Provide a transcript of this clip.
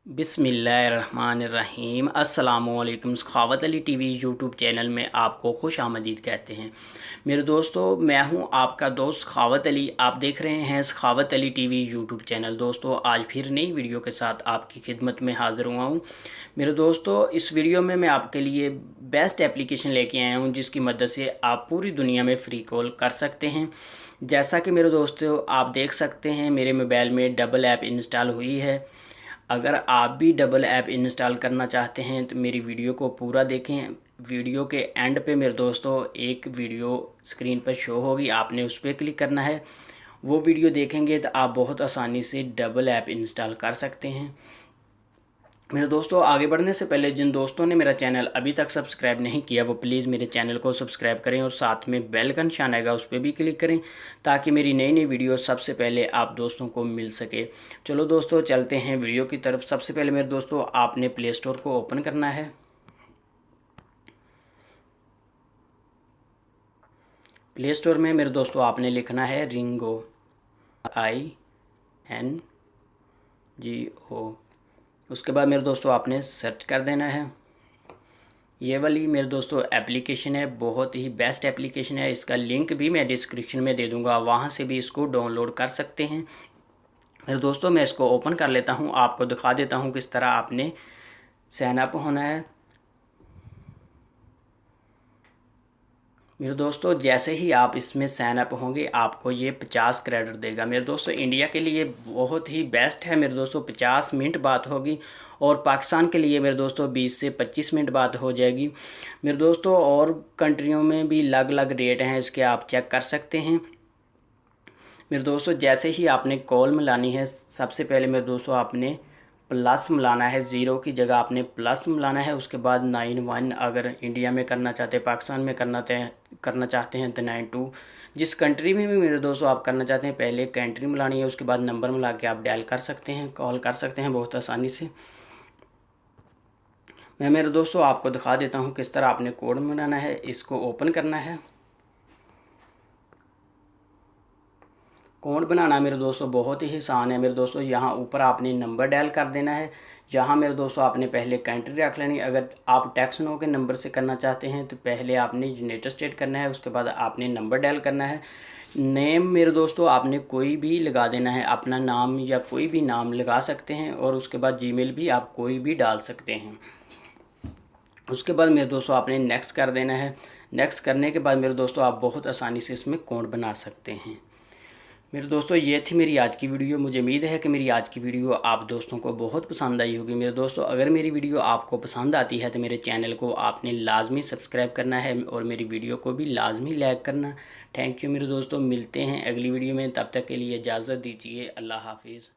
बिस्मिल्लाहिर्रहमानिर्रहीम अस्सलामुअलैकुम। सखावत Ali TV YouTube channel में आपको खुश आमदीद कहते हैं। मेरे दोस्तों, मैं हूं आपका दोस्त सखावत अली। आप देख रहे हैं सखावत अली टीवी यूट्यूब चैनल। दोस्तों, आज फिर नई वीडियो के साथ आपकी खिदमत में हाज़िर हुआ हूं। मेरे दोस्तों, इस वीडियो में मैं आपके लिए बेस्ट एप्लीकेशन लेके आया हूं जिसकी मदद से आप पूरी दुनिया में फ़्री कॉल कर सकते हैं। जैसा कि मेरे दोस्तों आप देख सकते हैं, मेरे मोबाइल में डबल ऐप इंस्टॉल हुई है। अगर आप भी डबल ऐप इंस्टॉल करना चाहते हैं तो मेरी वीडियो को पूरा देखें। वीडियो के एंड पे मेरे दोस्तों एक वीडियो स्क्रीन पर शो होगी, आपने उस पर क्लिक करना है। वो वीडियो देखेंगे तो आप बहुत आसानी से डबल ऐप इंस्टॉल कर सकते हैं। मेरे दोस्तों, आगे बढ़ने से पहले जिन दोस्तों ने मेरा चैनल अभी तक सब्सक्राइब नहीं किया वो प्लीज़ मेरे चैनल को सब्सक्राइब करें और साथ में बेल का निशान आएगा उस पर भी क्लिक करें ताकि मेरी नई नई वीडियो सबसे पहले आप दोस्तों को मिल सके। चलो दोस्तों, चलते हैं वीडियो की तरफ। सबसे पहले मेरे दोस्तों आपने प्ले स्टोर को ओपन करना है। प्ले स्टोर में मेरे दोस्तों आपने लिखना है रिंगो, INGO। उसके बाद मेरे दोस्तों आपने सर्च कर देना है। ये वाली मेरे दोस्तों एप्लीकेशन है, बहुत ही बेस्ट एप्लीकेशन है। इसका लिंक भी मैं डिस्क्रिप्शन में दे दूंगा, वहाँ से भी इसको डाउनलोड कर सकते हैं। मेरे दोस्तों, मैं इसको ओपन कर लेता हूँ, आपको दिखा देता हूँ किस तरह आपने साइन अप होना है। मेरे दोस्तों, जैसे ही आप इसमें साइन अप होंगे आपको ये 50 क्रेडिट देगा। मेरे दोस्तों, इंडिया के लिए बहुत ही बेस्ट है। मेरे दोस्तों 50 मिनट बात होगी और पाकिस्तान के लिए मेरे दोस्तों 20 से 25 मिनट बात हो जाएगी। मेरे दोस्तों, और कंट्रियों में भी अलग अलग रेट हैं, इसके आप चेक कर सकते हैं। मेरे दोस्तों, जैसे ही आपने कॉल मिलानी है, सबसे पहले मेरे दोस्तों आपने प्लस मिलाना है। ज़ीरो की जगह आपने प्लस मिलाना है। उसके बाद 91 अगर इंडिया में करना चाहते हैं, पाकिस्तान में करना चाहते हैं तो 92। जिस कंट्री में भी मेरे दोस्तों आप करना चाहते हैं, पहले कंट्री मिलानी है, उसके बाद नंबर मिला के आप डायल कर सकते हैं, कॉल कर सकते हैं बहुत आसानी से। मैं मेरे दोस्तों आपको दिखा देता हूँ किस तरह आपने कोड मिलाना है। इसको ओपन करना है। कोड बनाना मेरे दोस्तों बहुत ही आसान है। मेरे दोस्तों, यहाँ ऊपर आपने नंबर डायल कर देना है। यहाँ मेरे दोस्तों आपने पहले कंट्री रख लेनी। अगर आप टैक्स नो के नंबर से करना चाहते हैं तो पहले आपने यूनाइटेड स्टेट करना है, उसके बाद आपने नंबर डायल करना है। नेम मेरे दोस्तों आपने कोई भी लगा देना है, अपना नाम या कोई भी नाम लगा सकते हैं, और उसके बाद जीमेल भी आप कोई भी डाल सकते हैं। उसके बाद मेरे दोस्तों आपने नेक्स्ट कर देना है। नेक्स्ट करने के बाद मेरे दोस्तों आप बहुत आसानी से इसमें कोड बना सकते हैं। मेरे दोस्तों, ये थी मेरी आज की वीडियो। मुझे उम्मीद है कि मेरी आज की वीडियो आप दोस्तों को बहुत पसंद आई होगी। मेरे दोस्तों, अगर मेरी वीडियो आपको पसंद आती है तो मेरे चैनल को आपने लाजमी सब्सक्राइब करना है और मेरी वीडियो को भी लाजमी लाइक करना। थैंक यू मेरे दोस्तों, मिलते हैं अगली वीडियो में। तब तक के लिए इजाज़त दीजिए। अल्लाह हाफिज़।